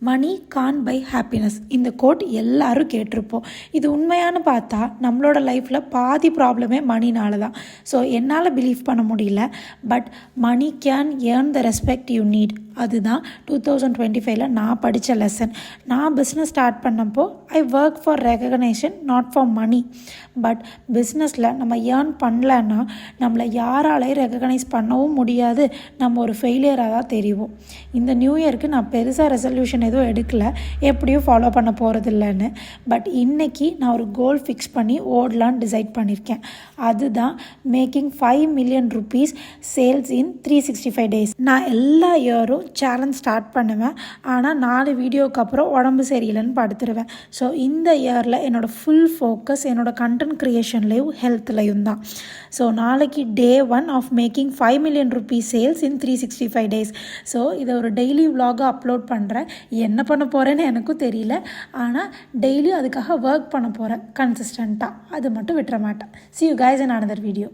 Money Khan by happiness. இந்த code எல்லாரும் கேட்டிருப்போம். இது உண்மையானு பார்த்தா நம்மளோட லைஃப்பில் பாதி ப்ராப்ளமே மணினால தான். ஸோ என்னால் பிலீவ் பண்ண முடியல. But money can earn the respect you need. அதுதான் 2025 நான் படித்த லெசன். நான் பிஸ்னஸ் ஸ்டார்ட் பண்ணப்போ I work for recognition, not for money. But பிஸ்னஸில் நம்ம ஏர்ன் பண்ணலன்னா நம்மளை யாராலையும் ரெகக்னைஸ் பண்ணவும் முடியாது. நம்ம ஒரு ஃபெயிலியராக தான் தெரியும். இந்த நியூ இயருக்கு நான் பெருசாக ரெசல்யூஷன் எதுவும் எடுக்கலை, எப்படியும் ஃபாலோ பண்ண போகிறது இல்லைன்னு. பட் இன்றைக்கி நான் ஒரு கோல் ஃபிக்ஸ் பண்ணி ஓடலான்னு டிசைட் பண்ணியிருக்கேன். அதுதான் making 5 million rupees sales in 365 days. நான் எல்லா இயரும் சேலஞ்ச் ஸ்டார்ட் பண்ணுவேன். ஆனால் 4 வீடியோக்கு அப்புறம் உடம்பு சரியில்லைன்னு படுத்துருவேன். ஸோ இந்த இயரில் என்னோடய ஃபுல் ஃபோக்கஸ் என்னோடய கண்டென்ட் க்ரியேஷன்லேயும் ஹெல்த்லேயும் தான். ஸோ நாளைக்கு Day 1 of making 5 million rupees sales in 365 days. So இதை ஒரு டெய்லி விலாகாக அப்லோட் பண்ணுறேன். என்ன பண்ண போகிறேன்னு எனக்கும் தெரியல. ஆனால் டெய்லி அதுக்காக ஒர்க் பண்ண போகிறேன் கன்சிஸ்டண்ட்டாக. அது மட்டும் விட்டுற மாட்டேன். See you guys in another video.